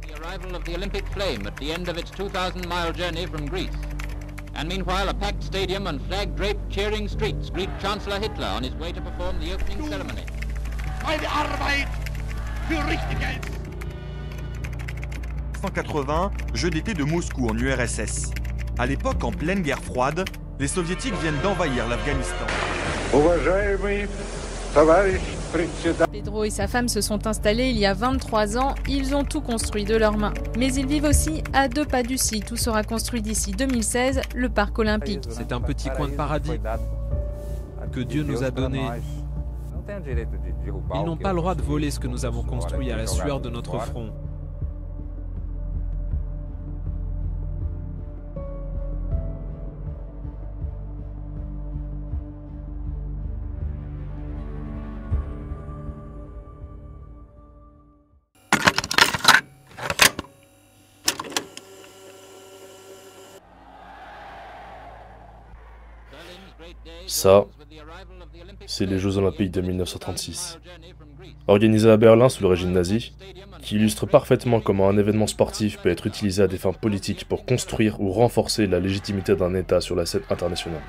The arrival of the Olympic flame at the end of its 2,000-mile journey from Greece. And meanwhile, a packed stadium and flag-draped cheering streets greet Chancellor Hitler on his way to perform the opening ceremony. Meine Arbeit für Richtiges. 1980, Jeux d'été de Moscou en URSS. À l'époque, en pleine guerre froide, les soviétiques viennent d'envahir l'Afghanistan. Pedro et sa femme se sont installés il y a 23 ans, ils ont tout construit de leurs mains. Mais ils vivent aussi à 2 pas du site où sera construit d'ici 2016 le parc olympique. C'est un petit coin de paradis que Dieu nous a donné. Ils n'ont pas le droit de voler ce que nous avons construit à la sueur de notre front. Ça, c'est les Jeux Olympiques de 1936. Organisés à Berlin sous le régime nazi, qui illustre parfaitement comment un événement sportif peut être utilisé à des fins politiques pour construire ou renforcer la légitimité d'un État sur la scène internationale.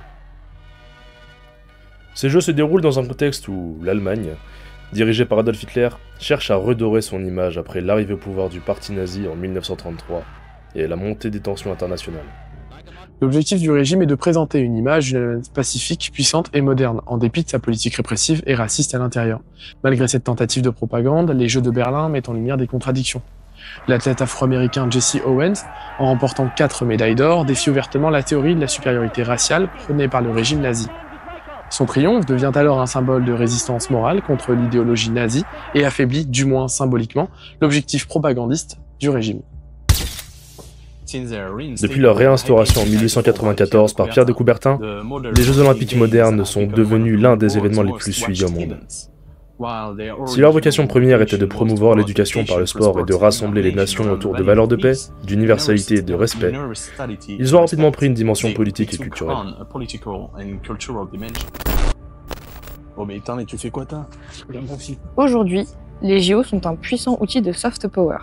Ces Jeux se déroulent dans un contexte où l'Allemagne, dirigée par Adolf Hitler, cherche à redorer son image après l'arrivée au pouvoir du parti nazi en 1933 et la montée des tensions internationales. L'objectif du régime est de présenter une image pacifique, puissante et moderne, en dépit de sa politique répressive et raciste à l'intérieur. Malgré cette tentative de propagande, les Jeux de Berlin mettent en lumière des contradictions. L'athlète afro-américain Jesse Owens, en remportant 4 médailles d'or, défie ouvertement la théorie de la supériorité raciale prônée par le régime nazi. Son triomphe devient alors un symbole de résistance morale contre l'idéologie nazie et affaiblit, du moins symboliquement, l'objectif propagandiste du régime. Depuis leur réinstauration en 1894 par Pierre de Coubertin, les Jeux Olympiques modernes sont devenus l'un des événements les plus suivis au monde. Si leur vocation première était de promouvoir l'éducation par le sport et de rassembler les nations autour de valeurs de paix, d'universalité et de respect, ils ont rapidement pris une dimension politique et culturelle. Oh mais attends, mais tu fais quoi toi? Aujourd'hui, les JO sont un puissant outil de soft power,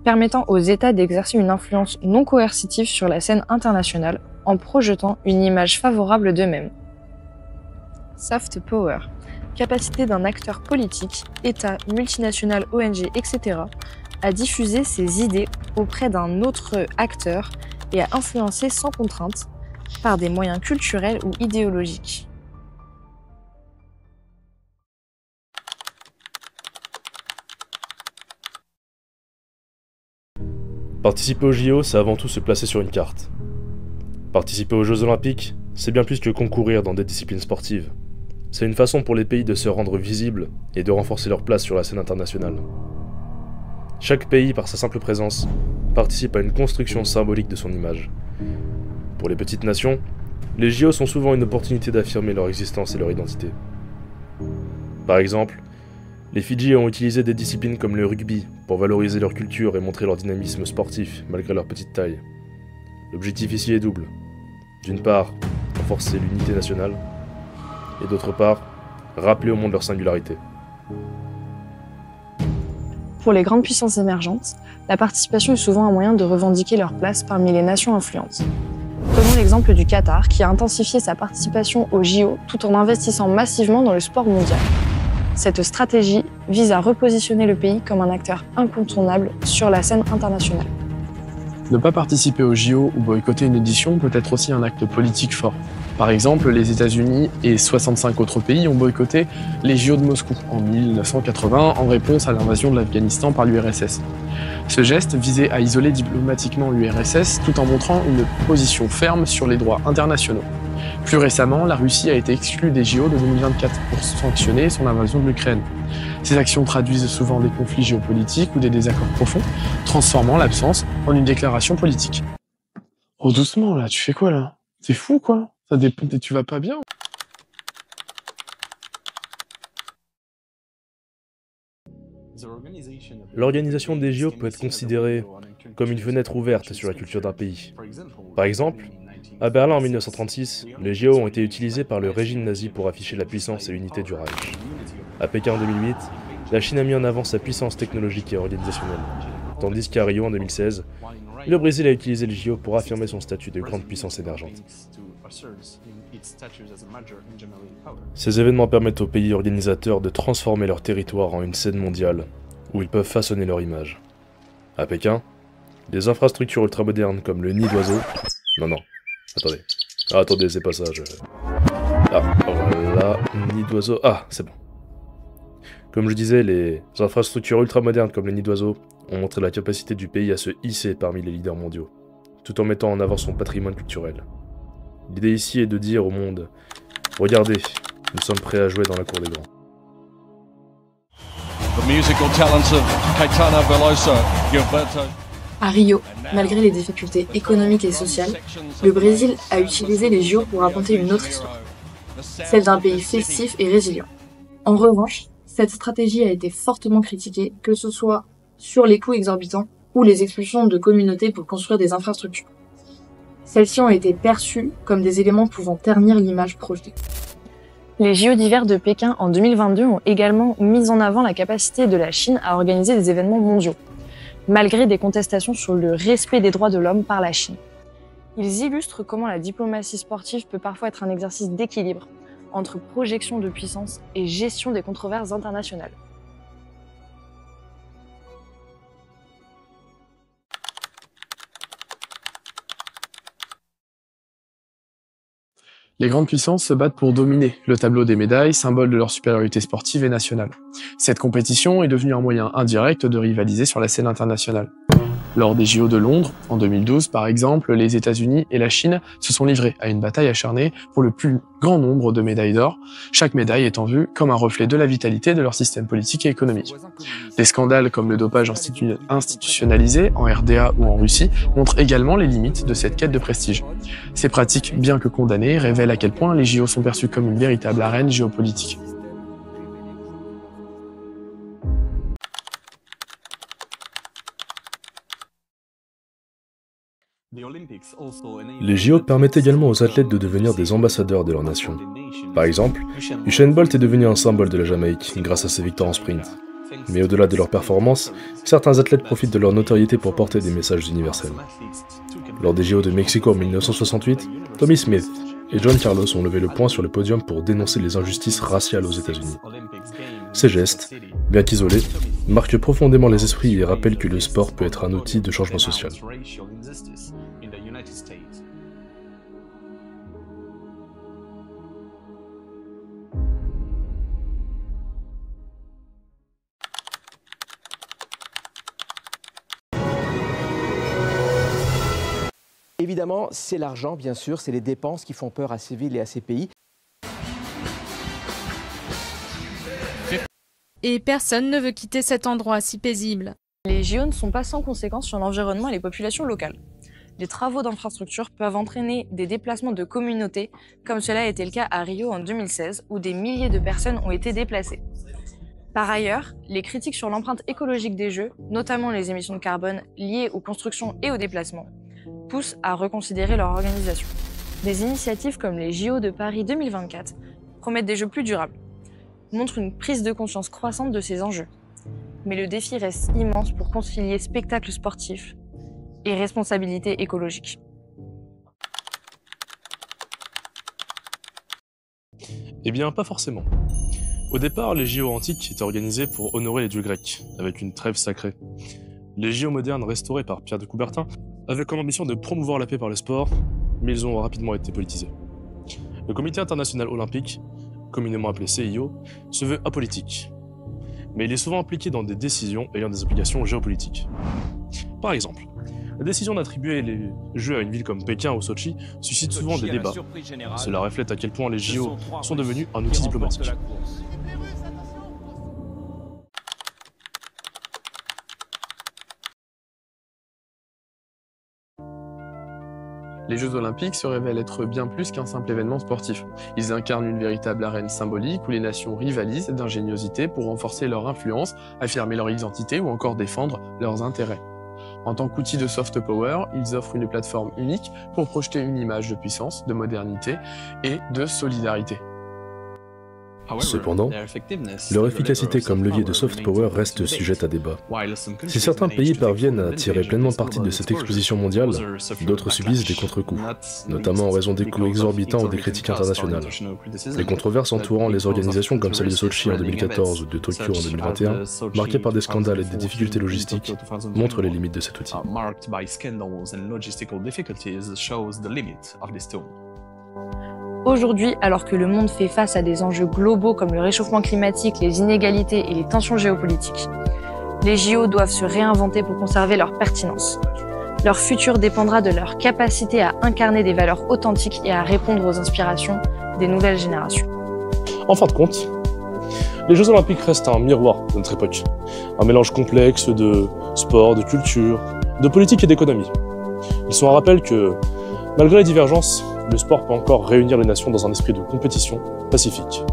permettant aux États d'exercer une influence non coercitive sur la scène internationale en projetant une image favorable d'eux-mêmes. Soft power, capacité d'un acteur politique, État, multinational, ONG, etc., à diffuser ses idées auprès d'un autre acteur et à influencer sans contrainte par des moyens culturels ou idéologiques. Participer aux JO, c'est avant tout se placer sur une carte. Participer aux Jeux Olympiques, c'est bien plus que concourir dans des disciplines sportives. C'est une façon pour les pays de se rendre visibles et de renforcer leur place sur la scène internationale. Chaque pays, par sa simple présence, participe à une construction symbolique de son image. Pour les petites nations, les JO sont souvent une opportunité d'affirmer leur existence et leur identité. Par exemple, les Fidji ont utilisé des disciplines comme le rugby pour valoriser leur culture et montrer leur dynamisme sportif malgré leur petite taille. L'objectif ici est double. D'une part, renforcer l'unité nationale, et d'autre part, rappeler au monde leur singularité. Pour les grandes puissances émergentes, la participation est souvent un moyen de revendiquer leur place parmi les nations influentes. Prenons l'exemple du Qatar, qui a intensifié sa participation aux JO tout en investissant massivement dans le sport mondial. Cette stratégie vise à repositionner le pays comme un acteur incontournable sur la scène internationale. Ne pas participer aux JO ou boycotter une édition peut être aussi un acte politique fort. Par exemple, les États-Unis et 65 autres pays ont boycotté les JO de Moscou en 1980 en réponse à l'invasion de l'Afghanistan par l'URSS. Ce geste visait à isoler diplomatiquement l'URSS tout en montrant une position ferme sur les droits internationaux. Plus récemment, la Russie a été exclue des JO de 2024 pour sanctionner son invasion de l'Ukraine. Ces actions traduisent souvent des conflits géopolitiques ou des désaccords profonds, transformant l'absence en une déclaration politique. Oh doucement là, tu fais quoi là? C'est fou quoi? Ça dépend, tu vas pas bien? L'organisation des JO peut être considérée comme une fenêtre ouverte sur la culture d'un pays. Par exemple, à Berlin en 1936, les JO ont été utilisés par le régime nazi pour afficher la puissance et l'unité du Reich. À Pékin en 2008, la Chine a mis en avant sa puissance technologique et organisationnelle. tandis qu'à Rio en 2016, le Brésil a utilisé les JO pour affirmer son statut de grande puissance émergente. Ces événements permettent aux pays organisateurs de transformer leur territoire en une scène mondiale, où ils peuvent façonner leur image. À Pékin, des infrastructures ultramodernes comme le nid d'oiseau... Non, attendez. Ah, attendez, c'est pas ça, Ah, voilà, nid d'oiseau... Ah, c'est bon. Comme je disais, les infrastructures ultramodernes comme le nid d'oiseau ont montré la capacité du pays à se hisser parmi les leaders mondiaux, tout en mettant en avant son patrimoine culturel. L'idée ici est de dire au monde, regardez, nous sommes prêts à jouer dans la cour des grands. À Rio, malgré les difficultés économiques et sociales, le Brésil a utilisé les JO pour raconter une autre histoire, celle d'un pays festif et résilient. En revanche, cette stratégie a été fortement critiquée, que ce soit sur les coûts exorbitants ou les expulsions de communautés pour construire des infrastructures. Celles-ci ont été perçues comme des éléments pouvant ternir l'image projetée. Les JO d'hiver de Pékin en 2022 ont également mis en avant la capacité de la Chine à organiser des événements mondiaux, malgré des contestations sur le respect des droits de l'homme par la Chine. Ils illustrent comment la diplomatie sportive peut parfois être un exercice d'équilibre entre projection de puissance et gestion des controverses internationales. Les grandes puissances se battent pour dominer le tableau des médailles, symbole de leur supériorité sportive et nationale. Cette compétition est devenue un moyen indirect de rivaliser sur la scène internationale. Lors des JO de Londres, en 2012 par exemple, les États-Unis et la Chine se sont livrés à une bataille acharnée pour le plus grand nombre de médailles d'or, chaque médaille étant vue comme un reflet de la vitalité de leur système politique et économique. Des scandales comme le dopage institutionnalisé en RDA ou en Russie montrent également les limites de cette quête de prestige. Ces pratiques, bien que condamnées, révèlent à quel point les JO sont perçus comme une véritable arène géopolitique. Les JO permettent également aux athlètes de devenir des ambassadeurs de leur nation. Par exemple, Usain Bolt est devenu un symbole de la Jamaïque grâce à ses victoires en sprint. Mais au-delà de leur performance, certains athlètes profitent de leur notoriété pour porter des messages universels. Lors des JO de Mexico en 1968, Tommy Smith et John Carlos ont levé le poing sur le podium pour dénoncer les injustices raciales aux États-Unis. Ces gestes, bien qu'isolés, marquent profondément les esprits et rappellent que le sport peut être un outil de changement social. Évidemment, c'est l'argent, bien sûr, c'est les dépenses qui font peur à ces villes et à ces pays. Et personne ne veut quitter cet endroit si paisible. Les JO ne sont pas sans conséquences sur l'environnement et les populations locales. Les travaux d'infrastructures peuvent entraîner des déplacements de communautés, comme cela a été le cas à Rio en 2016, où des milliers de personnes ont été déplacées. Par ailleurs, les critiques sur l'empreinte écologique des Jeux, notamment les émissions de carbone liées aux constructions et aux déplacements, poussent à reconsidérer leur organisation. Des initiatives comme les JO de Paris 2024 promettent des Jeux plus durables, montrent une prise de conscience croissante de ces enjeux. Mais le défi reste immense pour concilier spectacle sportif et responsabilité écologique. Eh bien, pas forcément. Au départ, les JO antiques étaient organisés pour honorer les dieux grecs, avec une trêve sacrée. Les JO modernes, restaurés par Pierre de Coubertin, avaient comme ambition de promouvoir la paix par le sport, mais ils ont rapidement été politisés. Le Comité international olympique, communément appelé CIO, se veut apolitique, mais il est souvent impliqué dans des décisions ayant des implications géopolitiques. Par exemple, la décision d'attribuer les Jeux à une ville comme Pékin ou Sochi suscite souvent des débats. Cela reflète à quel point les JO sont devenus un outil diplomatique. Les Jeux Olympiques se révèlent être bien plus qu'un simple événement sportif. Ils incarnent une véritable arène symbolique où les nations rivalisent d'ingéniosité pour renforcer leur influence, affirmer leur identité ou encore défendre leurs intérêts. En tant qu'outil de soft power, ils offrent une plateforme unique pour projeter une image de puissance, de modernité et de solidarité. Cependant, leur efficacité comme levier de soft power reste sujette à débat. Si certains pays parviennent à tirer pleinement parti de cette exposition mondiale, d'autres subissent des contre-coups, notamment en raison des coûts exorbitants ou des critiques internationales. Les controverses entourant les organisations comme celle de Sochi en 2014 ou de Tokyo en 2021, marquées par des scandales et des difficultés logistiques, montrent les limites de cet outil. Aujourd'hui, alors que le monde fait face à des enjeux globaux comme le réchauffement climatique, les inégalités et les tensions géopolitiques, les JO doivent se réinventer pour conserver leur pertinence. Leur futur dépendra de leur capacité à incarner des valeurs authentiques et à répondre aux inspirations des nouvelles générations. En fin de compte, les Jeux Olympiques restent un miroir de notre époque, un mélange complexe de sport, de culture, de politique et d'économie. Ils sont un rappel que, malgré les divergences, le sport peut encore réunir les nations dans un esprit de compétition pacifique.